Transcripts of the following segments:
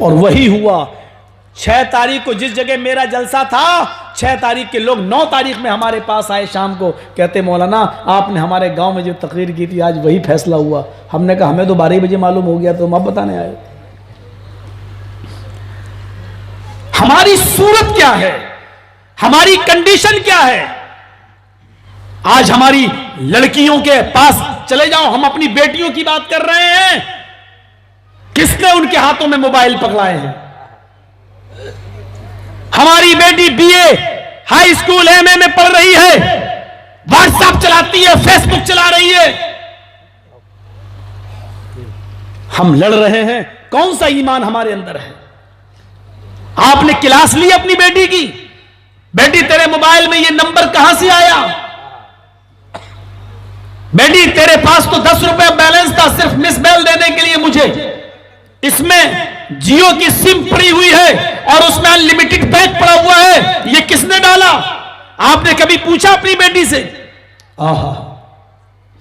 और वही हुआ। 6 तारीख को जिस जगह मेरा जलसा था, 6 तारीख के लोग 9 तारीख में हमारे पास आए शाम को, कहते मौलाना आपने हमारे गांव में जो तकरीर की थी आज वही फैसला हुआ। हमने कहा हमें तो 12 बजे मालूम हो गया, तो हम अब बताने आए। हमारी सूरत क्या है, हमारी कंडीशन क्या है। आज हमारी लड़कियों के पास चले जाओ, हम अपनी बेटियों की बात कर रहे हैं, किसने उनके हाथों में मोबाइल पकड़ाए हैं। हमारी बेटी बीए हाई स्कूल एमए में पढ़ रही है, व्हाट्सएप चलाती है, फेसबुक चला रही है। हम लड़ रहे हैं, कौन सा ईमान हमारे अंदर है। आपने क्लास ली अपनी बेटी की, बेटी तेरे मोबाइल में ये नंबर कहां से आया। बेटी तेरे पास तो 10 रुपए बैलेंस था सिर्फ मिस बेल देने के लिए मुझे, इसमें जियो की सिम पड़ी हुई है और उसमें अनलिमिटेड पैक पड़ा हुआ है, ये किसने डाला। आपने कभी पूछा अपनी बेटी से। आहा,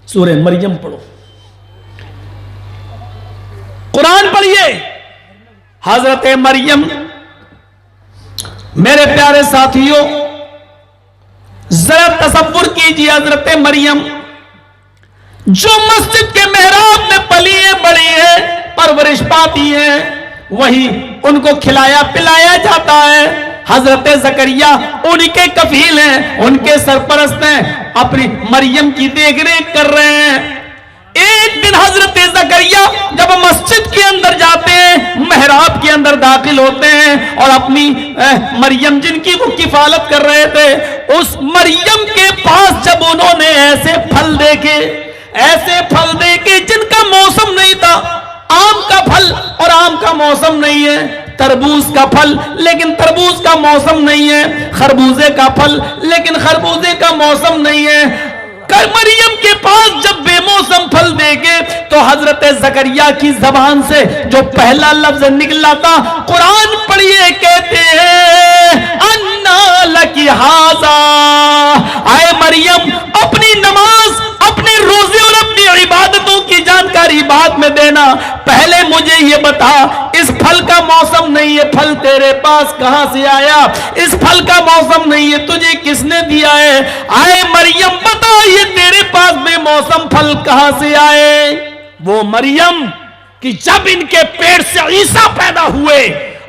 सूरह मरियम पढ़ो, कुरान पढ़िए। हजरत मरियम, मेरे प्यारे साथियों जरा तसव्वुर कीजिए, हजरत मरियम जो मस्जिद के मेहराब में पली है, बड़ी है, परवरिश पाती है, वही उनको खिलाया पिलाया जाता है। हजरत जकरिया उनके कफील हैं, उनके सरपरस्त हैं, अपनी मरियम की देखरेख कर रहे हैं। एक दिन हजरत जकरिया जब मस्जिद के अंदर जाते हैं, मेहराब के अंदर दाखिल होते हैं और अपनी मरियम जिनकी वो किफालत कर रहे थे, उस मरियम के पास जब उन्होंने ऐसे फल देखे जिनका मौसम नहीं था, आम का फल और आम का मौसम नहीं है, तरबूज का फल लेकिन तरबूज का मौसम नहीं है, खरबूजे का फल लेकिन खरबूजे का मौसम नहीं है। मरियम के पास जब बेमौसम फल देखे तो हजरत जकरिया की जबान से जो पहला लफ्ज निकला था, कुरान पढ़िए, कहते हैं अन्ना लकी हाजा। आए मरियम, अपनी नमाज, अपने रोजे और अपनी इबादतों की जानकारी बाद में देना, पहले मुझे ये बता, इस फल का मौसम नहीं है, फल तेरे पास कहां से आया। इस फल का मौसम नहीं है, तुझे किसने दिया है। आए मरियम, बता ये तेरे पास बेमौसम फल कहां से आए। वो मरियम कि जब इनके पेट से ईसा पैदा हुए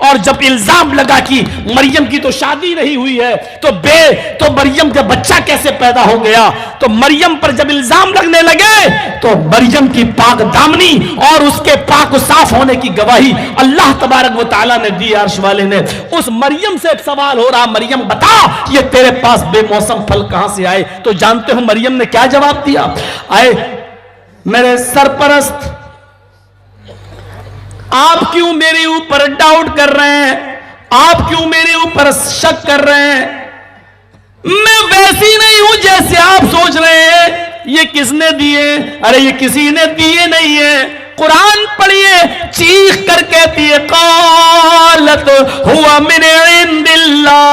और जब इल्जाम लगा कि मरियम की तो शादी नहीं हुई है, तो मरियम का बच्चा कैसे पैदा हो गया, तो मरियम पर जब इल्जाम लगने लगे तो मरियम की पाक दामनी और उसके पाक साफ होने की गवाही अल्लाह तबारक व तआला ने दी। अर्श वाले ने उस मरियम से सवाल हो रहा, मरियम बता ये तेरे पास बेमौसम फल कहां से आए। तो जानते हो मरियम ने क्या जवाब दिया। आए मेरे सरपरस्त, आप क्यों मेरे ऊपर डाउट कर रहे हैं, आप क्यों मेरे ऊपर शक कर रहे हैं। मैं वैसी नहीं हूं जैसे आप सोच रहे हैं। ये किसने दिए, अरे ये किसी ने दिए नहीं है। कुरान पढ़िए, चीख कर कहती है कालत हुआ मिन इंदिल्लाह।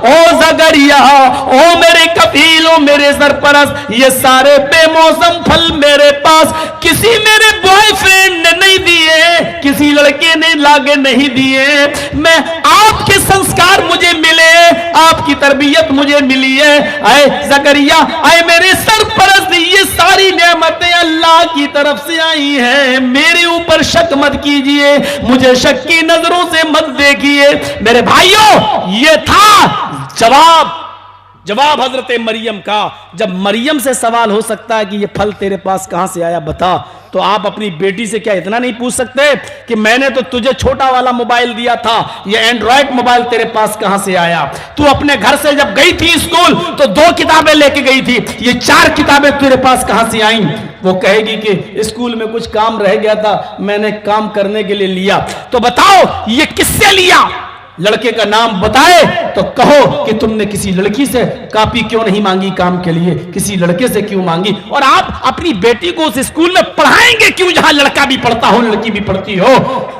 ओ जकरिया, ओ मेरे कफील, ओ मेरे सरपरस्त, ये सारे बेमौसम फल मेरे पास किसी मेरे बॉयफ्रेंड ने नहीं दिए, किसी लड़के ने लागे नहीं दिए। मैं आपके संस्कार मुझे मिले, आपकी तरबियत मुझे मिली है। आए जकरिया, आए मेरे सरपरस्त, ये सारी नेमतें अल्लाह की तरफ से आई हैं। मेरे ऊपर शक मत कीजिए, मुझे शक की नजरों से मत देखिए। मेरे भाइयों, ये था जवाब हजरत मरियम का। जब मरियम से सवाल हो सकता है कि ये फल तेरे पास कहां से आया बता, तो आप अपनी बेटी से क्या इतना नहीं पूछ सकते कि मैंने तो तुझे छोटा वाला मोबाइल दिया था, ये एंड्रॉयड मोबाइल तेरे पास कहां से आया। तू अपने घर से जब गई थी स्कूल तो 2 किताबें लेके गई थी, ये 4 किताबें तेरे पास कहां से आई। वो कहेगी कि स्कूल में कुछ काम रह गया था, मैंने काम करने के लिए लिया। तो बताओ ये किससे लिया। लड़के का नाम बताए तो कहो कि तुमने किसी लड़की से कॉपी क्यों नहीं मांगी काम के लिए, किसी लड़के से क्यों मांगी। और आप अपनी बेटी को उस स्कूल में पढ़ाएंगे क्यों जहां लड़का भी पढ़ता हो, लड़की भी पढ़ती हो।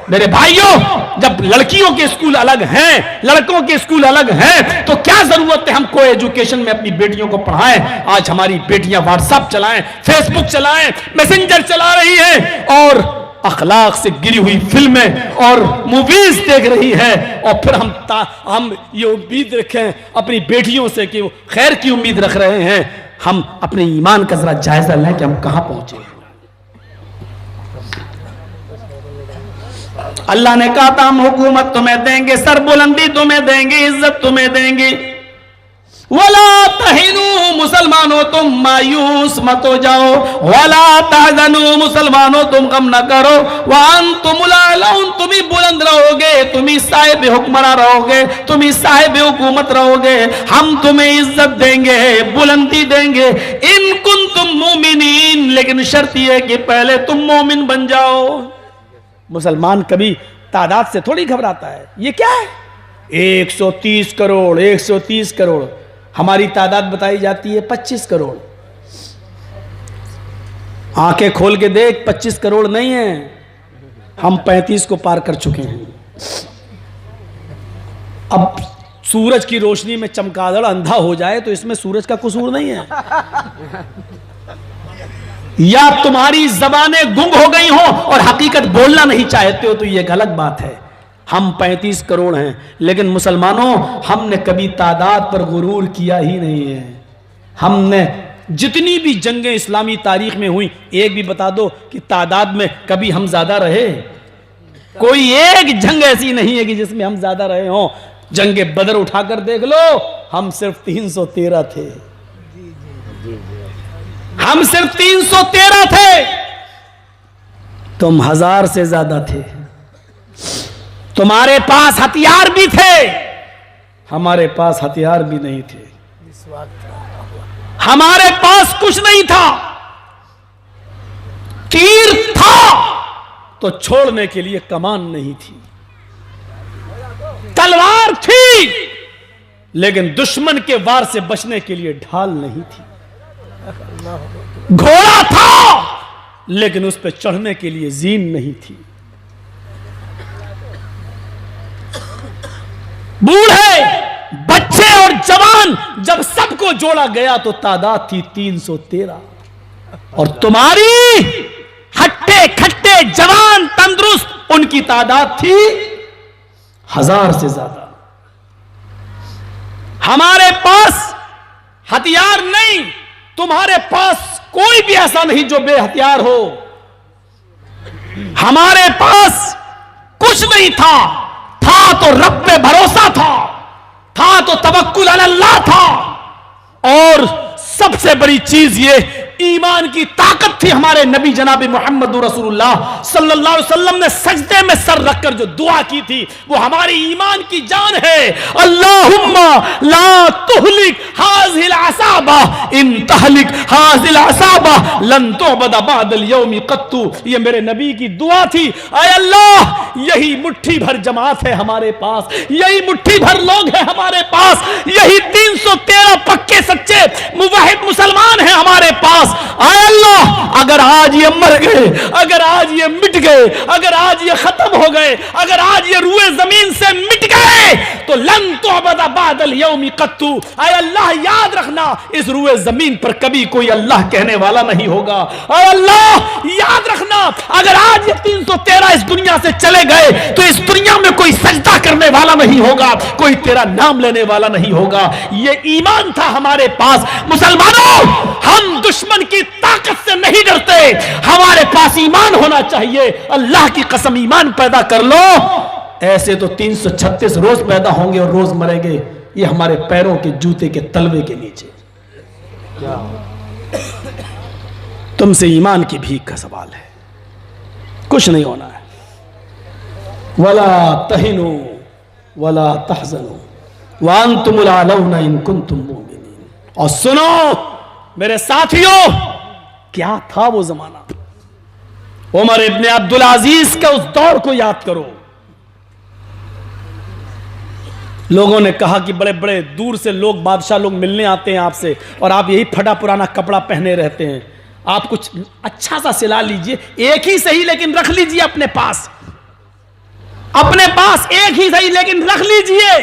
मेरे भाइयों, जब लड़कियों के स्कूल अलग हैं, लड़कों के स्कूल अलग हैं, तो क्या जरूरत है हम को एजुकेशन में अपनी बेटियों को पढ़ाएं। आज हमारी बेटियां व्हाट्सएप चलाएं, फेसबुक चलाएं, मैसेंजर चला रही हैं और अखलाक से गिरी हुई फिल्में और मूवीज देख रही हैं, और फिर हम ये उम्मीद रखें अपनी बेटियों से कि वो खैर की उम्मीद रख रहे हैं। हम अपने ईमान का जरा जायजा लें कि हम कहां पहुंचे हैं। अल्लाह ने कहा था हम हुकूमत तुम्हें देंगे, सरबुलंदी तुम्हें देंगे, इज्जत तुम्हें देंगे। वला तहिनु, मुसलमानों तुम मायूस मत हो जाओ। वला तहजनु, मुसलमानों तुम गम न करो। वअंतुमुल आलऊन, तुम ही बुलंद रहोगे, तुम ही साहिब हुक्मरान रहोगे, तुम ही साहिब हुकूमत रहोगे। हम तुम्हें इज्जत देंगे, बुलंदी देंगे। इन कुंतुम मुमिनीन, लेकिन शर्त यह है कि पहले तुम मोमिन बन जाओ। मुसलमान कभी तादाद से थोड़ी घबराता है। ये क्या है 130 करोड़, 130 करोड़, हमारी तादाद बताई जाती है 25 करोड़। आंखें खोल के देख, 25 करोड़ नहीं है, हम 35 को पार कर चुके हैं। अब सूरज की रोशनी में चमगादड़ अंधा हो जाए तो इसमें सूरज का कसूर नहीं है। या तुम्हारी जबानें गुंग हो गई हो और हकीकत बोलना नहीं चाहते हो तो यह गलत बात है। हम 35 करोड़ हैं, लेकिन मुसलमानों हमने कभी तादाद पर गुरूर किया ही नहीं है। हमने जितनी भी जंगें इस्लामी तारीख में हुई, एक भी बता दो कि तादाद में कभी हम ज्यादा रहे? कोई एक जंग ऐसी नहीं है कि जिसमें हम ज्यादा रहे हों। जंगे बदर उठाकर देख लो, हम सिर्फ 313 थे। हम सिर्फ 313 थे, तुम 1000 से ज्यादा थे। तुम्हारे पास हथियार भी थे, हमारे पास हथियार भी नहीं थे। हमारे पास कुछ नहीं था। तीर था तो छोड़ने के लिए कमान नहीं थी, तलवार थी लेकिन दुश्मन के वार से बचने के लिए ढाल नहीं थी। घोड़ा था लेकिन उस पर चढ़ने के लिए जीन नहीं थी। बूढ़े, बच्चे और जवान जब सबको जोड़ा गया तो तादाद थी 313। और तुम्हारी हट्टे खट्टे जवान तंदुरुस्त उनकी तादाद थी 1000 से ज्यादा। हमारे पास हथियार नहीं, तुम्हारे पास कोई भी ऐसा नहीं जो बेहथियार हो। हमारे पास कुछ नहीं था तो रब पे भरोसा था तो तवक्कुल अल्लाह था। और सबसे बड़ी चीज ये ईमान की ताकत थी। हमारे नबी जनाब मोहम्मद रसूलुल्लाह सल्लल्लाहु अलैहि वसल्लम ने सजदे में सर रखकर जो दुआ की थी वो हमारे ईमान की जान है। अल्लाहुम्मा ला तुहलिक हाज़िल असाबा, इन तहलिक हाज़िल असाबा लन तुअबद बअदल यौमि क़त्तु। ये मेरे नबी की दुआ थी। ऐ अल्लाह, यही मुट्ठी भर जमात है हमारे पास, यही मुट्ठी भर लोग हैं हमारे पास, यही 313 पक्के सच्चे मुवहिद मुसलमान हैं हमारे पास। आय अल्लाह, अगर आज ये मर गए, अगर आज ये मिट गए, अगर आज ये खत्म हो गए, अगर आज ये रूए जमीन से मिट गए तो लन तुअबद बअदल यौमि क़त्तु। आय अल्लाह, याद रखना इस रूए जमीन पर कभी कोई अल्लाह कहने वाला नहीं होगा। आय अल्लाह, याद रखना अगर आज ये 313 इस दुनिया से चले गए तो इस दुनिया में कोई सजदा करने वाला नहीं होगा, कोई तेरा नाम लेने वाला नहीं होगा। ये ईमान था हमारे पास। मुसलमानों, हम दुश्मन की ताकत से नहीं डरते, हमारे पास ईमान होना चाहिए। अल्लाह की कसम, ईमान पैदा कर लो। ऐसे तो 336 रोज पैदा होंगे और रोज मरेंगे। ये हमारे पैरों के जूते के तलवे के नीचे। तुमसे ईमान की भीख का सवाल है, कुछ नहीं होना है। वला तहिनु वला तहजनु व अंतुमुल आलौना इन कुंतुम मुमिनीन। और सुनो मेरे साथियों, क्या था वो जमाना। उमर इब्ने अब्दुल अजीज के उस दौर को याद करो। लोगों ने कहा कि बड़े बड़े दूर से लोग, बादशाह लोग मिलने आते हैं आपसे और आप यही फटा पुराना कपड़ा पहने रहते हैं। आप कुछ अच्छा सा सिला लीजिए, एक ही सही लेकिन रख लीजिए अपने पास, अपने पास एक ही सही लेकिन रख लीजिए।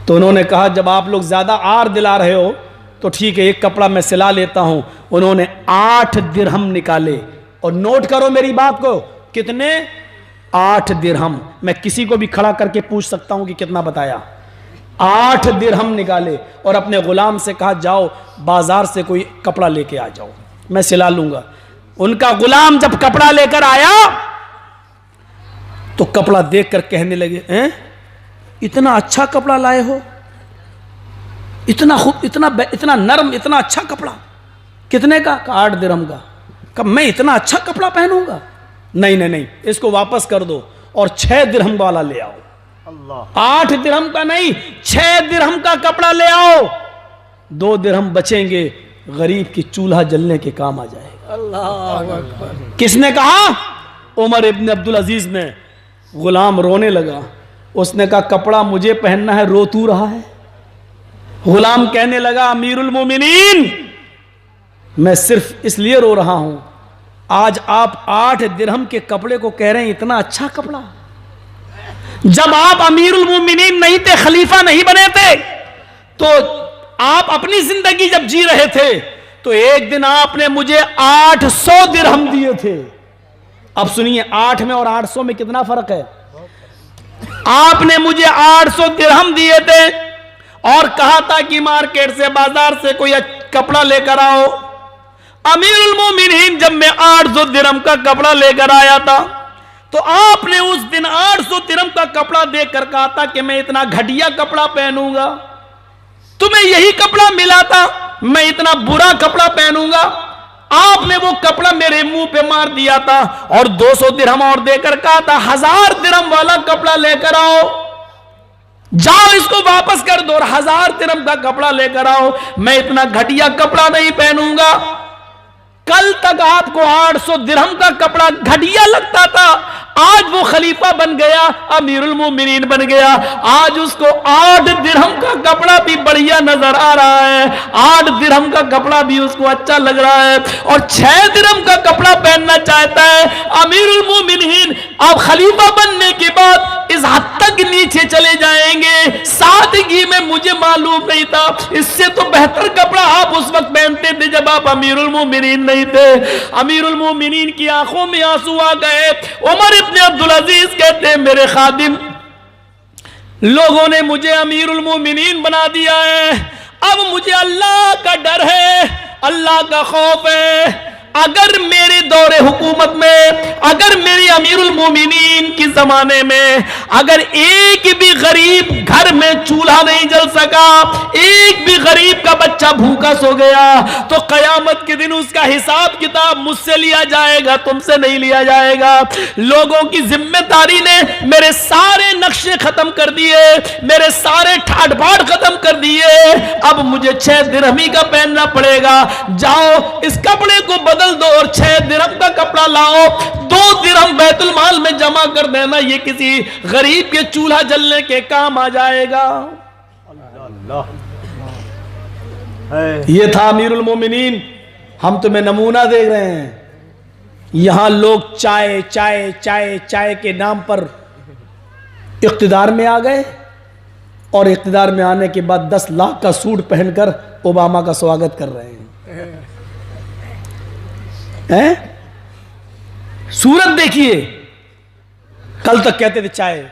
तो उन्होंने कहा जब आप लोग ज्यादा आर दिला रहे हो तो ठीक है, एक कपड़ा मैं सिला लेता हूं। उन्होंने 8 दिरहम निकाले, और नोट करो मेरी बात को, कितने? 8 दिरहम। मैं किसी को भी खड़ा करके पूछ सकता हूं कि कितना बताया। 8 दिरहम निकाले और अपने गुलाम से कहा जाओ बाजार से कोई कपड़ा लेके आ जाओ, मैं सिला लूंगा। उनका गुलाम जब कपड़ा लेकर आया तो कपड़ा देखकर कहने लगे, हैं इतना अच्छा कपड़ा लाए हो, इतना खूब, इतना नरम, इतना अच्छा कपड़ा, कितने का? 8 दिरहम का। कब मैं इतना अच्छा कपड़ा पहनूंगा? नहीं नहीं नहीं, इसको वापस कर दो और 6 दिरहम वाला ले आओ। अल्लाह। 8 दिरहम का नहीं, 6 दिरहम का कपड़ा ले आओ, 2 दिरहम बचेंगे, गरीब की चूल्हा जलने के काम आ जाएगा। अल्लाह। किसने कहा? उमर इब्न अब्दुल अजीज ने। गुलाम रोने लगा। उसने कहा कपड़ा मुझे पहनना है, रो तू रहा है? गुलाम कहने लगा अमीरुल मोमिनीन, मैं सिर्फ इसलिए रो रहा हूं, आज आप 8 दिरहम के कपड़े को कह रहे हैं इतना अच्छा कपड़ा। जब आप अमीरुल मोमिनीन नहीं थे, खलीफा नहीं बने थे, तो आप अपनी जिंदगी जब जी रहे थे तो एक दिन आपने मुझे 800 दिरहम दिए थे। अब सुनिए, 8 में और 800 में कितना फर्क है। आपने मुझे 800 दिरहम दिए थे और कहा था कि मार्केट से, बाजार से कोई कपड़ा लेकर आओ। अमीरुल मोमिनीन जब मैं 800 दिरहम का कपड़ा लेकर आया था तो आपने उस दिन 800 दिरहम का कपड़ा देकर कहा था कि मैं इतना घटिया कपड़ा पहनूंगा। तुम्हें यही कपड़ा मिला था, मैं इतना बुरा कपड़ा पहनूंगा। आपने वो कपड़ा मेरे मुंह पे मार दिया था और 200 दिरहम और देकर कहा था 1000 दिरहम वाला कपड़ा लेकर आओ। जाओ इसको वापस कर दो और 1000 दिरहम का कपड़ा लेकर आओ, मैं इतना घटिया कपड़ा नहीं पहनूंगा। कल तक आपको 800 दिरहम का कपड़ा घटिया लगता था, आज वो खलीफा बन गया, अमीरुल मोमिनीन बन गया, आज उसको 8 दिरहम का कपड़ा भी बढ़िया नजर आ रहा है, 8 दिरहम का कपड़ा भी उसको अच्छा लग रहा है और 6 दिरहम का कपड़ा पहनना चाहता है। अमीरुल मोमिनीन अब खलीफा बनने के बाद इस हद तक नीचे चले जाएंगे, सादगी में मुझे मालूम नहीं था। इससे तो बेहतर कपड़ा आप उस वक्त पहनते थे जब आप अमीरुल मोमिनीन नहीं थे। अमीरुल मोमिनीन की आंखों में आंसू आ गए। उमर इब्न अब्दुल अजीज कहते हैं मेरे खादिम, लोगों ने मुझे अमीरुल मोमिनीन बना दिया है, अब मुझे अल्लाह का डर है, अल्लाह का खौफ है। अगर मेरे दौरे हुकूमत में, अगर मेरी अमीरुल मोमिनीन के जमाने में अगर एक भी गरीब घर में चूल्हा नहीं जल सका, एक भी गरीब का बच्चा भूखा सो गया, तो कयामत के दिन उसका हिसाब किताब मुझसे लिया जाएगा, तुमसे नहीं लिया जाएगा। लोगों की जिम्मेदारी ने मेरे सारे नक्शे खत्म कर दिए, मेरे सारे ठाट बाट खत्म कर दिए। अब मुझे 6 दिरहमी का पहनना पड़ेगा। जाओ इस कपड़े को बदल दो और 6 दिरहम का कपड़ा लाओ, 2 दिरहम बैतुल माल में जमा कर देना, ये किसी गरीब के चूल्हा जलने के काम आ जाएगा। ये था अमीरुल मोमिनीन। हम तुम्हें नमूना देख रहे हैं, यहां लोग चाय चाय चाय चाय के नाम पर इख्तिदार में आ गए और इख्तिदार में आने के बाद 10 लाख का सूट पहनकर ओबामा का स्वागत कर रहे हैं। सूरत देखिए, कल तक कहते थे चाय,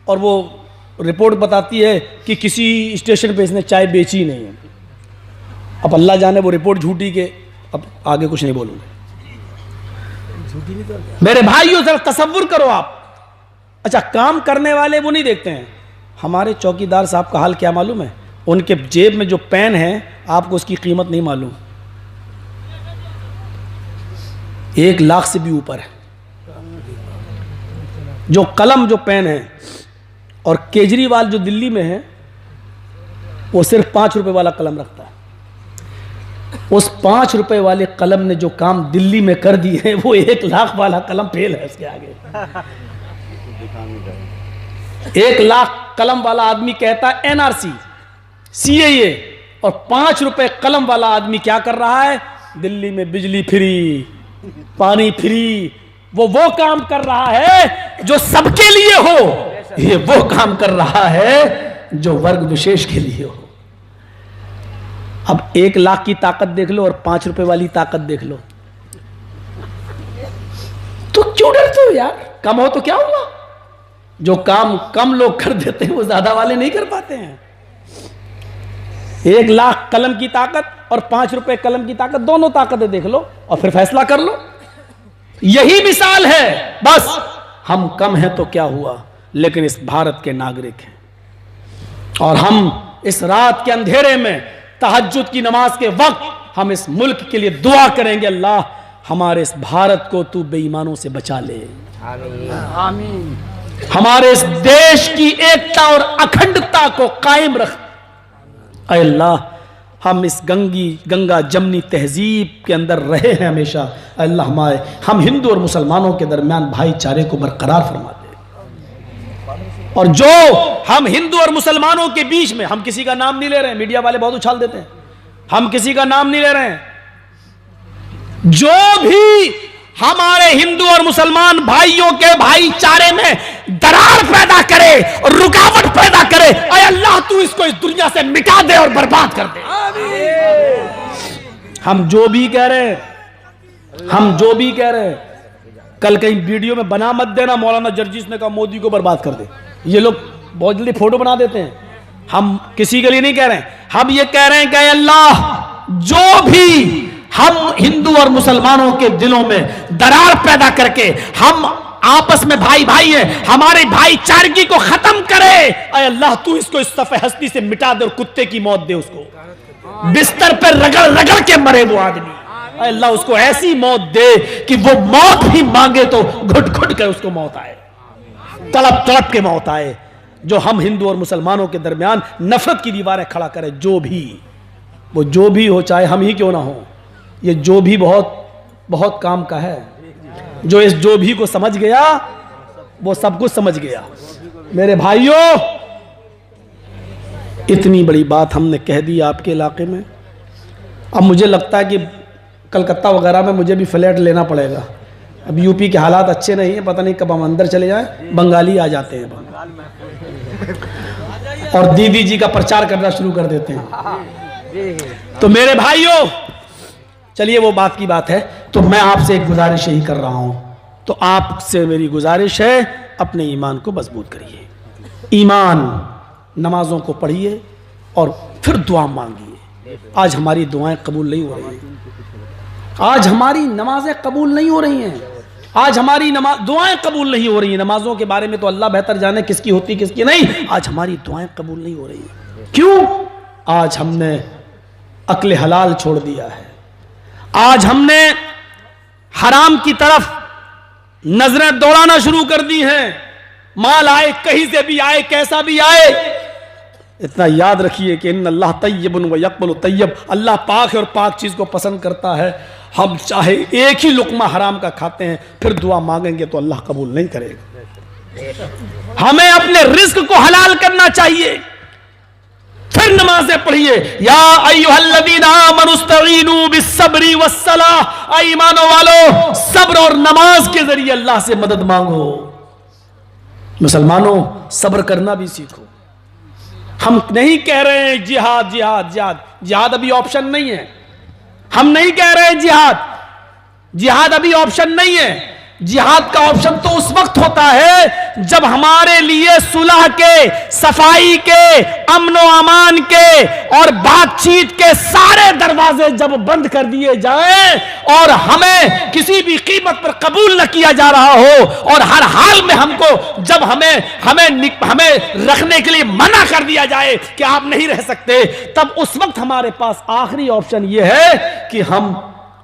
और वो रिपोर्ट बताती है कि किसी स्टेशन पे इसने चाय बेची नहीं है। अब अल्लाह जाने वो रिपोर्ट झूठी के, अब आगे कुछ नहीं बोलूंगा। मेरे भाइयों जरा तसव्वुर करो आप। अच्छा, काम करने वाले वो नहीं देखते हैं। हमारे चौकीदार साहब का हाल क्या मालूम है? उनके जेब में जो पेन है आपको उसकी कीमत नहीं मालूम, 1 लाख से भी ऊपर है। जो कलम, जो पेन है, और केजरीवाल जो दिल्ली में है वो सिर्फ 5 रुपए वाला कलम रखता है। उस 5 रुपए वाले कलम ने जो काम दिल्ली में कर दिए हैं वो 1 लाख वाला कलम फेल है उसके आगे। 1 लाख कलम वाला आदमी कहता है एनआरसी, सीएए, और 5 रुपए कलम वाला आदमी क्या कर रहा है? दिल्ली में बिजली फ्री, पानी फ्री। वो काम कर रहा है जो सबके लिए हो, ये वो काम कर रहा है जो वर्ग विशेष के लिए हो। अब 1 लाख की ताकत देख लो और 5 रुपए वाली ताकत देख लो। क्यों डरते हो यार? कम हो तो क्या हुआ? जो काम कम लोग कर देते हैं वो ज्यादा वाले नहीं कर पाते हैं। 1 लाख कलम की ताकत और 5 रुपए कलम की ताकत, दोनों ताकतें देख लो और फिर फैसला कर लो। यही मिसाल है। बस हम कम हैं तो क्या हुआ, लेकिन इस भारत के नागरिक हैं। और हम इस रात के अंधेरे में तहज्जुद की नमाज के वक्त हम इस मुल्क के लिए दुआ करेंगे, अल्लाह हमारे इस भारत को तू बेईमानों से बचा ले, आमीन। हमारे इस देश की एकता और अखंडता को कायम रख। ऐ अल्लाह, हम इस गंगा जमनी तहजीब के अंदर रहे हैं हमेशा। अल्लाह हम हिंदू और मुसलमानों के दरमियान भाईचारे को बरकरार फरमा दे। और जो हम हिंदू और मुसलमानों के बीच में, हम किसी का नाम नहीं ले रहे हैं, मीडिया वाले बहुत उछाल देते हैं, हम किसी का नाम नहीं ले रहे हैं, जो भी हमारे हिंदू और मुसलमान भाइयों के भाईचारे में दरार पैदा करे और रुकावट पैदा करे, ऐ अल्लाह तू इसको इस दुनिया से मिटा दे और बर्बाद कर दे। हम जो भी कह रहे हैं, कल कहीं वीडियो में बना मत देना मौलाना जर्जीस ने कहा मोदी को बर्बाद कर दे। ये लोग बहुत जल्दी फोटो बना देते हैं। हम किसी के लिए नहीं कह रहे हैं, हम ये कह रहे हैं कि अल्लाह जो भी हम हिंदू और मुसलमानों के दिलों में दरार पैदा करके हम आपस में भाई भाई हैं, हमारे भाईचारगी को खत्म करे, ऐ अल्लाह तू इसको इस सफ़े हस्ती से मिटा दे और कुत्ते की मौत दे, उसको बिस्तर पर रगड़ रगड़ के मरे वो आदमी। ऐ अल्लाह उसको ऐसी मौत दे कि वो मौत भी मांगे तो घुट घुट कर उसको मौत आए, तड़प तड़प के मौत आए। जो हम हिंदू और मुसलमानों के दरमियान नफरत की दीवारें खड़ा करे, जो भी हो, चाहे हम ही क्यों ना हो, ये जो भी बहुत बहुत काम का है। जो इस जो भी को समझ गया वो सब कुछ समझ गया। मेरे भाइयों, इतनी बड़ी बात हमने कह दी आपके इलाके में। अब मुझे लगता है कि कलकत्ता वगैरह में मुझे भी फ्लैट लेना पड़ेगा। अब यूपी के हालात अच्छे नहीं है, पता नहीं कब हम अंदर चले जाएं, बंगाली आ जाते हैं और दीदी जी का प्रचार करना शुरू कर देते हैं। तो मेरे भाइयों, चलिए वो बात की बात है। तो मैं आपसे एक गुजारिश यही कर रहा हूं, तो आपसे मेरी गुजारिश है, अपने ईमान को मजबूत करिए, ईमान, नमाजों को पढ़िए और फिर दुआ मांगिए। आज हमारी दुआएं कबूल नहीं हो रही हैं, आज हमारी नमाजें कबूल नहीं हो रही हैं, आज हमारी दुआएं कबूल नहीं हो रही हैं। नमाजों के बारे में तो अल्लाह बेहतर जाने किसकी होती किसकी नहीं। आज हमारी दुआएं कबूल नहीं हो रही हैं। क्यों? आज हमने अक्ल हलाल छोड़ दिया है, आज हमने हराम की तरफ नजरें दौड़ाना शुरू कर दी हैं। माल आए, कहीं से भी आए, कैसा भी आए, इतना याद रखिए कि इन्नल्लाह तय्यबुन व यक़बलु तय्यब, अल्लाह पाक है और पाक चीज को पसंद करता है। हम चाहे एक ही लुक़मा हराम का खाते हैं, फिर दुआ मांगेंगे तो अल्लाह कबूल नहीं करेगा। हमें अपने रिस्क को हलाल करना चाहिए, फिर नमाजें पढ़िए। या अय्युहल्लज़ीना आमनुस्तईनू बिस्सब्रि वस्सलाह, ऐ ईमानो वालो, सब्र और नमाज के जरिए अल्लाह से मदद मांगो। मुसलमानों, सब्र करना भी सीखो। हम नहीं कह रहे हैं जिहाद जिहाद जिहाद, जिहाद अभी ऑप्शन नहीं है। हम नहीं कह रहे हैं जिहाद अभी ऑप्शन नहीं है। जिहाद का ऑप्शन तो उस वक्त होता है जब हमारे लिए सुलह के, सफाई के, अमनो अमान के और बातचीत के सारे दरवाजे जब बंद कर दिए जाएं और हमें किसी भी कीमत पर कबूल न किया जा रहा हो और हर हाल में हमको जब हमें रखने के लिए मना कर दिया जाए कि आप नहीं रह सकते, तब उस वक्त हमारे पास आखिरी ऑप्शन यह है कि हम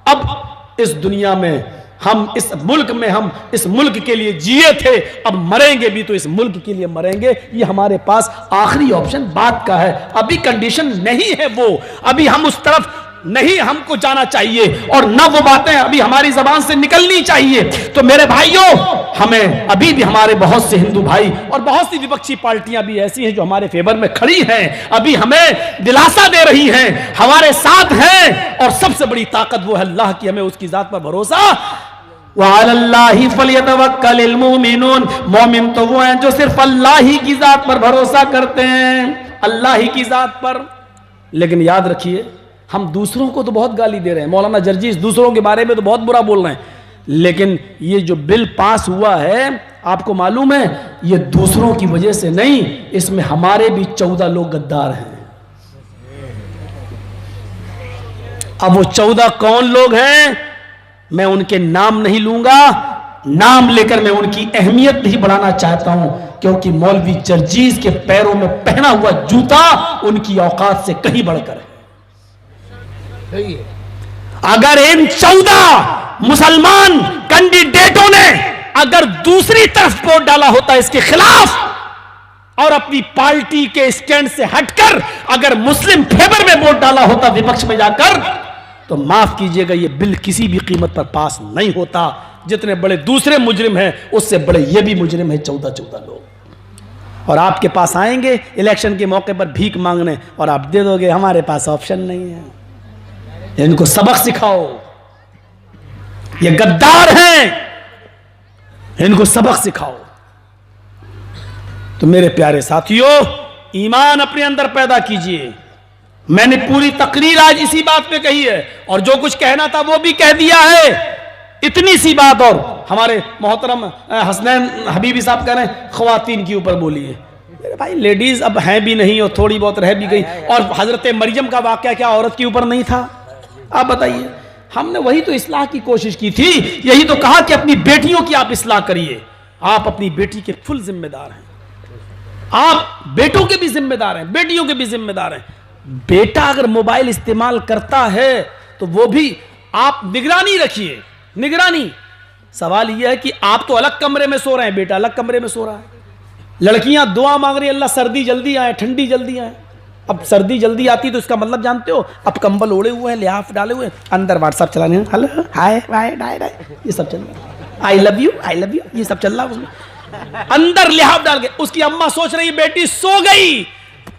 अब इस दुनिया में, हम इस मुल्क में, हम इस मुल्क के लिए जिए थे, अब मरेंगे भी तो इस मुल्क के लिए मरेंगे। ये हमारे पास आखिरी ऑप्शन बात का है। अभी कंडीशन नहीं है वो, अभी हम उस तरफ नहीं हमको जाना चाहिए और न वो बातें अभी हमारी जबान से निकलनी चाहिए। तो मेरे भाइयों, हमें अभी भी हमारे बहुत से हिंदू भाई और बहुत सी विपक्षी पार्टियां भी ऐसी हैं जो हमारे फेवर में खड़ी हैं, अभी हमें दिलासा दे रही हैं, हमारे साथ हैं। और सबसे बड़ी ताकत वो है अल्लाह की, हमें उसकी जात पर भरोसा। वअलल्लाहि फलयतवक्कलिल मुमिनून, मोमिन तो वो हैं जो सिर्फ अल्लाह ही की जात पर भरोसा करते हैं, अल्लाह ही की जात पर। लेकिन याद रखिए, हम दूसरों को तो बहुत गाली दे रहे हैं, मौलाना जर्जीस दूसरों के बारे में तो बहुत बुरा बोल रहे हैं, लेकिन ये जो बिल पास हुआ है, आपको मालूम है, ये दूसरों की वजह से नहीं, इसमें हमारे भी 14 लोग गद्दार हैं। अब वो 14 कौन लोग हैं, मैं उनके नाम नहीं लूंगा। नाम लेकर मैं उनकी अहमियत नहीं बढ़ाना चाहता हूं, क्योंकि मौलवी जर्जीज के पैरों में पहना हुआ जूता उनकी औकात से कहीं बढ़कर है। अगर इन 14 मुसलमान कैंडिडेटों ने अगर दूसरी तरफ वोट डाला होता इसके खिलाफ, और अपनी पार्टी के स्टैंड से हटकर अगर मुस्लिम फेवर में वोट डाला होता विपक्ष में जाकर, तो माफ कीजिएगा, यह बिल किसी भी कीमत पर पास नहीं होता। जितने बड़े दूसरे मुजरिम हैं, उससे बड़े ये भी मुजरिम है, 14 लोग। और आपके पास आएंगे इलेक्शन के मौके पर भीख मांगने, और आप दे दोगे, हमारे पास ऑप्शन नहीं है। इनको सबक सिखाओ, ये गद्दार हैं, इनको सबक सिखाओ। तो मेरे प्यारे साथियों, ईमान अपने अंदर पैदा कीजिए। मैंने पूरी तकरीर आज इसी बात पे कही है, और जो कुछ कहना था वो भी कह दिया है। इतनी सी बात, और हमारे मोहतरम हसनैन हबीबी साहब कह रहे हैं ख्वातीन के ऊपर बोलिए। मेरे भाई, लेडीज अब हैं भी नहीं और थोड़ी बहुत रह भी गई। और हजरत मरियम का वाकया क्या औरत के ऊपर नहीं था? आप बताइए। हमने वही तो इस्लाह की कोशिश की थी, यही तो कहा कि अपनी बेटियों की आप इस्लाह करिए। आप अपनी बेटी के फुल जिम्मेदार हैं, आप बेटों के भी जिम्मेदार हैं, बेटियों के भी जिम्मेदार हैं। बेटा अगर मोबाइल इस्तेमाल करता है तो वो भी आप निगरानी रखिए, निगरानी। सवाल यह है कि आप तो अलग कमरे में सो रहे हैं, बेटा अलग कमरे में सो रहा है। लड़कियां दुआ मांग रही है, अल्लाह सर्दी जल्दी आए, ठंडी जल्दी आए। अब सर्दी जल्दी आती तो इसका मतलब जानते हो, अब कंबल ओढ़े हुए हैं, लिहाफ डाले हुए हैं, अंदर व्हाट्सएप चलाने हैं, hello hi bye die die, ये सब चल रहा है। आई लव यू ये सब चल रहा है उसमें, अंदर लिहाफ डाल के। उसकी अम्मा सोच रही बेटी सो गई,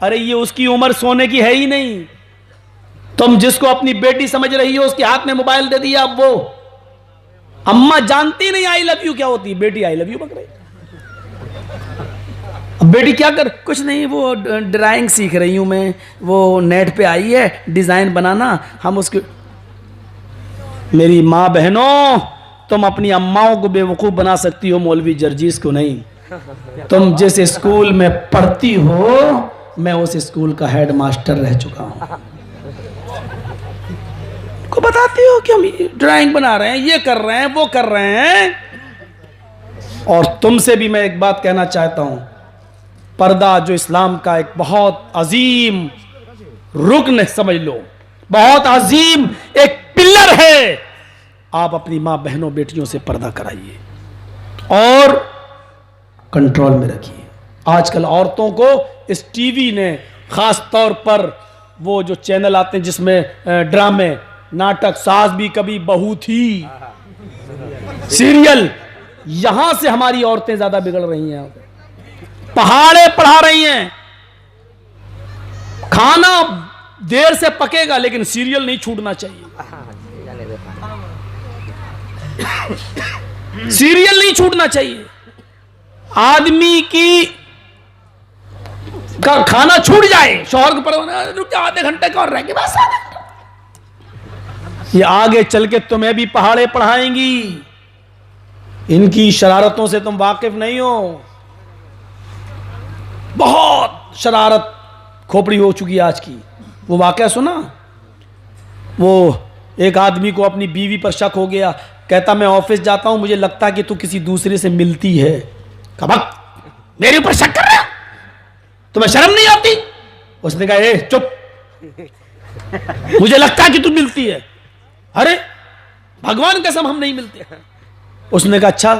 अरे ये उसकी उम्र सोने की है ही नहीं। तुम जिसको अपनी बेटी समझ रही हो उसके हाथ में मोबाइल दे दिया। अब वो अम्मा जानती नहीं आई लव यू क्या होती, बेटी आई लव यू बक रही। अब बेटी क्या कर, कुछ नहीं, वो ड्राइंग सीख रही हूं मैं, वो नेट पे आई है डिजाइन बनाना, हम उसके। मेरी माँ बहनों, तुम अपनी अम्माओं को बेवकूफ बना सकती हो, मौलवी जर्जीस को नहीं। तुम जिस स्कूल में पढ़ती हो, मैं उस स्कूल का हेड मास्टर रह चुका हूं। को बताती हो कि हम ड्राइंग बना रहे हैं, ये कर रहे हैं, वो कर रहे हैं। और तुमसे भी मैं एक बात कहना चाहता हूं, पर्दा जो इस्लाम का एक बहुत अजीम रुकन समझ लो, बहुत अजीम एक पिलर है। आप अपनी मां बहनों बेटियों से पर्दा कराइए और कंट्रोल में रखिए। आजकल औरतों को इस टीवी ने, खास तौर पर वो जो चैनल आते हैं जिसमें ड्रामे, नाटक, सास भी कभी बहू थी, सीरियल, यहां से हमारी औरतें ज्यादा बिगड़ रही हैं, पहाड़े पढ़ा रही हैं। खाना देर से पकेगा लेकिन सीरियल नहीं छूटना चाहिए, सीरियल नहीं छूटना चाहिए। आदमी की का खाना छूट जाए, शौहर को पर रुक जा, आधे घंटे का और रह गए बस, ये आगे चल के तुम्हें भी पहाड़े पढ़ाएंगी। इनकी शरारतों से तुम वाकिफ नहीं हो, बहुत शरारत खोपड़ी हो चुकी है आज की। वो वाकया सुना, वो एक आदमी को अपनी बीवी पर शक हो गया, कहता मैं ऑफिस जाता हूं, मुझे लगता है कि तू किसी दूसरे से मिलती है। कबक, मेरे ऊपर शक कर रहा, तुम्हें शर्म नहीं आती? उसने कहा ए चुप, मुझे लगता है कि तू मिलती है। अरे भगवान कसम हम नहीं मिलते। उसने कहा अच्छा,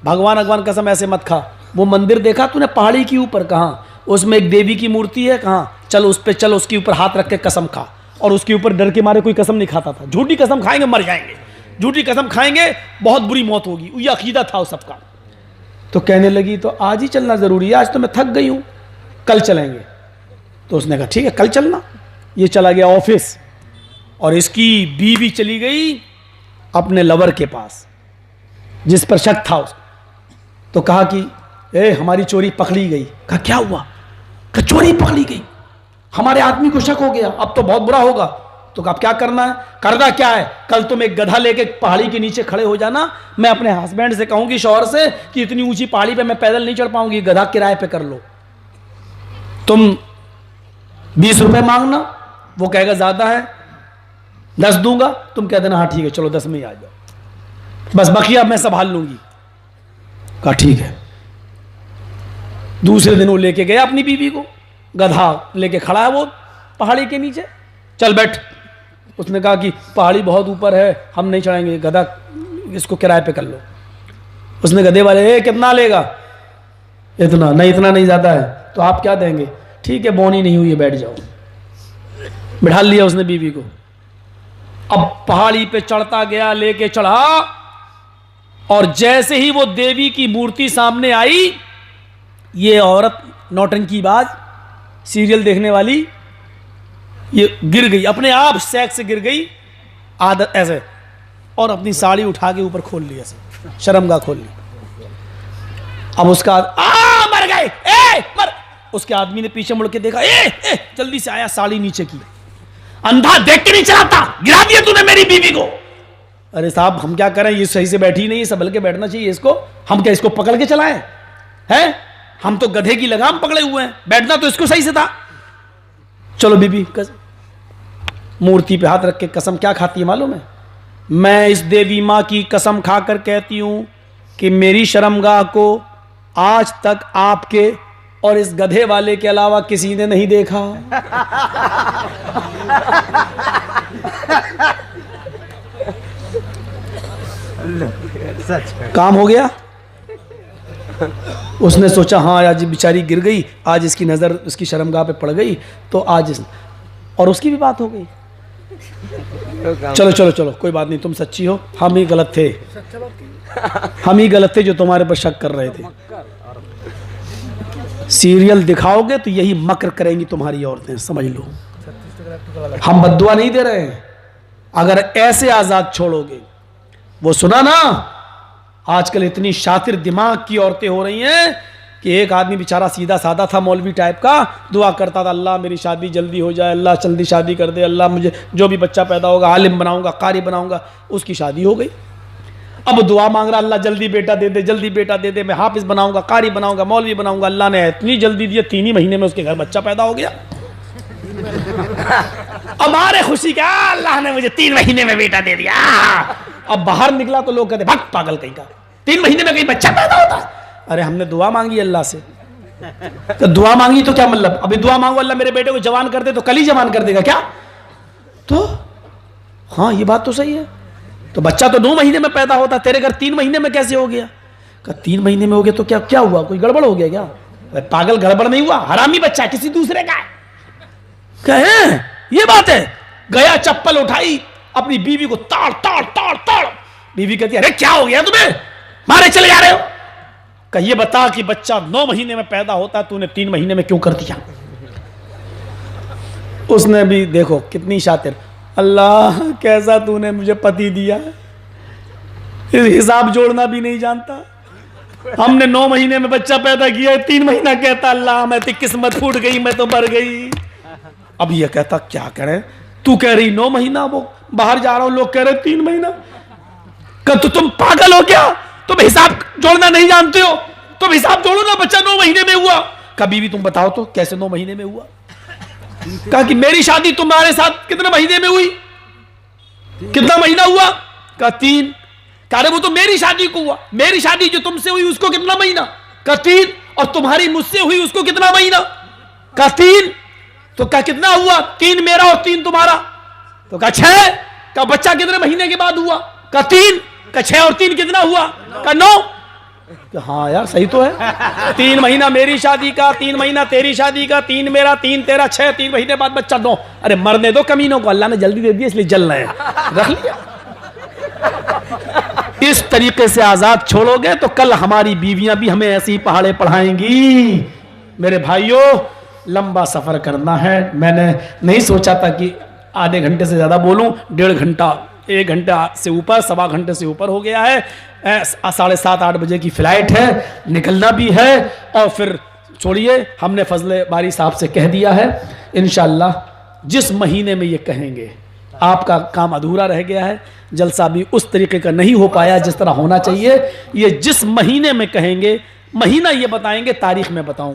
भगवान कसम ऐसे मत खा। वो मंदिर देखा तूने पहाड़ी के ऊपर, कहाँ? उसमें एक देवी की मूर्ति है, कहाँ? चल उस पे चल, उसके ऊपर हाथ रख के कसम खा। और उसके ऊपर डर के मारे कोई कसम नहीं खाता था। झूठी कसम खाएंगे मर जाएंगे, झूठी कसम खाएंगे बहुत बुरी मौत होगी, ये अकीदा था उस सबका। तो कहने लगी तो आज ही चलना जरूरी है, आज तो मैं थक गई हूं, कल चलेंगे। तो उसने कहा ठीक है कल चलना। ये चला गया ऑफिस और इसकी बीवी चली गई अपने लवर के पास जिस पर शक था उसको। तो कहा कि ए हमारी चोरी पकड़ी गई। कहा क्या हुआ? कहा चोरी पकड़ी गई, हमारे आदमी को शक हो गया, अब तो बहुत बुरा होगा। तो अब क्या करना है, करना क्या है, कल तुम एक गधा लेके पहाड़ी के नीचे खड़े हो जाना, मैं अपने हस्बैंड से कहूंगी, शौहर से, कि इतनी ऊंची पहाड़ी पे मैं पैदल नहीं चढ़ पाऊंगी, गधा किराए पे कर लो। तुम 20 रुपए मांगना, वो कहेगा ज्यादा है, 10 दूंगा, तुम कह देना हाँ ठीक है चलो 10 में ही आ जाओ, बस बकिया मैं संभाल लूंगी। कहा ठीक है। दूसरे दिन वो लेके गया अपनी बीवी को, गधा लेके खड़ा है वो पहाड़ी के नीचे, चल बैठ। उसने कहा कि पहाड़ी बहुत ऊपर है, हम नहीं चढ़ेंगे, गधा इसको किराए पे कर लो। उसने गधे वाले कितना लेगा, इतना नहीं, इतना नहीं ज्यादा है, तो आप क्या देंगे, ठीक है बोनी नहीं हुई है बैठ जाओ। बिठा लिया उसने बीवी को। अब पहाड़ी पे चढ़ता गया, लेके चढ़ा, और जैसे ही वो देवी की मूर्ति सामने आई, ये औरत नौटंकीबाज सीरियल देखने वाली, ये गिर गई, अपने आप सैक से गिर गई, आदत ऐसे, और अपनी साड़ी उठा के ऊपर खोल ली, ऐसे शर्मगाह खोल ली। अब उसका मर गए, मर। उसके आदमी ने पीछे मुड़ के देखा, जल्दी से आया, साड़ी नीचे की। अंधा देख के नहीं चलाता, गिरा दिया तूने मेरी बीवी को। अरे साहब हम क्या करें, ये सही से बैठी नहीं है, संभल के बैठना चाहिए इसको, हम क्या इसको पकड़ के चलाएं हैं, हम तो गधे की लगाम पकड़े हुए हैं, बैठना तो इसको सही से था। चलो बीबी, मूर्ति पे हाथ रख के कसम क्या खाती है मालूम है, मैं इस देवी माँ की कसम खाकर कहती हूं कि मेरी शर्मगाह को आज तक आपके और इस गधे वाले के अलावा किसी ने नहीं देखा। काम हो गया। उसने सोचा हाँ आज बेचारी गिर गई, आज इसकी नजर उसकी शर्मगाह पे पड़ गई, तो आज और उसकी भी बात हो गई। चलो चलो चलो कोई बात नहीं, तुम सच्ची हो, हम ही गलत थे, हम ही गलत थे जो तुम्हारे पर शक कर रहे थे। सीरियल दिखाओगे तो यही मक्र करेंगी तुम्हारी औरतें, समझ लो। हम बद्दुआ नहीं दे रहे हैं, अगर ऐसे आजाद छोड़ोगे। वो सुना ना, आजकल इतनी शातिर दिमाग की औरतें हो रही हैं कि एक आदमी बेचारा सीधा साधा था, मौलवी टाइप का, दुआ करता था अल्लाह मेरी शादी जल्दी हो जाए, अल्लाह जल्दी शादी कर दे, अल्लाह मुझे जो भी बच्चा पैदा होगा आलिम बनाऊंगा, कारी बनाऊंगा। उसकी शादी हो गई, अब दुआ मांग रहा अल्लाह जल्दी बेटा दे दे, जल्दी बेटा दे दे, मैं हाफिज बनाऊंगा, कारी बनाऊंगा, मौलवी बनाऊंगा। अल्लाह ने इतनी जल्दी दिया, 3 ही महीने में उसके घर बच्चा पैदा हो गया। हमारे खुशी का अल्लाह ने मुझे 3 महीने में बेटा दे दिया। अब बाहर निकला तो लोग कहते भाग पागल कहीं का, 3 महीने में कहीं बच्चा पैदा होता। अरे हमने दुआ मांगी अल्लाह से, तो दुआ मांगी तो क्या मतलब, अभी दुआ मांगो अल्लाह मेरे बेटे को जवान कर दे, तो कल ही जवान कर देगा क्या? तो हाँ ये बात तो सही है, तो बच्चा तो 9 महीने में पैदा होता, तेरे घर 3 महीने में कैसे हो गया? कहा 3 महीने में हो गया तो क्या क्या हुआ, कोई गड़बड़ हो गया क्या? पागल, गड़बड़ नहीं हुआ, हरामी बच्चा है, किसी दूसरे का है। कहे ये बात है, गया चप्पल उठाई, अपनी बीवी को ताड़ ताड़ ताड़ ताड़। बीवी कहती है अरे क्या हो गया तुम्हें, मारे चले जा रहे हो? कहिए बता कि बच्चा 9 महीने में पैदा होता है, तूने 3 महीने में क्यों कर दिया? उसने भी देखो कितनी शातिर, अल्लाह कैसा तूने मुझे पति दिया, हिसाब जोड़ना भी नहीं जानता। हमने 9 महीने में बच्चा पैदा किया, 3 महीना कहता अल्लाह मैं तेरी किस्मत फूट गई, मैं तो मर गई। अब ये कहता क्या करें, तू कह रही 9 महीना, वो बाहर जा रहा हूं लोग कह रहे 3 महीना। कब तो तुम पागल हो क्या, तुम हिसाब जोड़ना नहीं जानते हो, तुम हिसाब जोड़ो ना, बच्चा 9 महीने में हुआ। कभी भी तुम बताओ तो कैसे 9 महीने में हुआ? कहा कि मेरी शादी तुम्हारे साथ कितने महीने में हुई, कितना महीना हुआ? कहा 3। कहा वो तो मेरी शादी को हुआ, मेरी शादी जो तुमसे हुई उसको कितना महीना? कहा 3। और तुम्हारी मुझसे हुई उसको कितना महीना? कहा 3। तो कहा कितना हुआ? 3 मेरा और 3 तुम्हारा। तो कहा 6। कहा बच्चा कितने महीने के बाद हुआ? कहा 3। कहा 6 और 3 कितना हुआ? कहा 9। हाँ यार सही तो है, 3 महीना मेरी शादी का, 3 महीना तेरी शादी का, 3 मेरा 3 तेरा 6, 3 महीने बाद बच्चा 9। अरे मरने दो कमीनों को, अल्लाह ने जल्दी दे दिया इसलिए जल रहे हैं, रख लिया। इस तरीके से आजाद छोड़ोगे तो कल हमारी बीवियां भी हमें ऐसी पहाड़े पढ़ाएंगी। मेरे भाइयों लंबा सफर करना है, मैंने नहीं सोचा था कि आधे घंटे से ज्यादा बोलूं, 1.5 घंटा 1 घंटा से ऊपर, 1.25 घंटे से ऊपर हो गया है। 7:30-8 बजे की फ्लाइट है, निकलना भी है। और फिर छोड़िए, हमने फजले बारी साहब से कह दिया है इंशाअल्लाह जिस महीने में ये कहेंगे आपका काम अधूरा रह गया है, जलसा भी उस तरीके का नहीं हो पाया जिस तरह होना चाहिए। ये जिस महीने में कहेंगे, महीना ये बताएंगे, तारीख में बताऊंगा।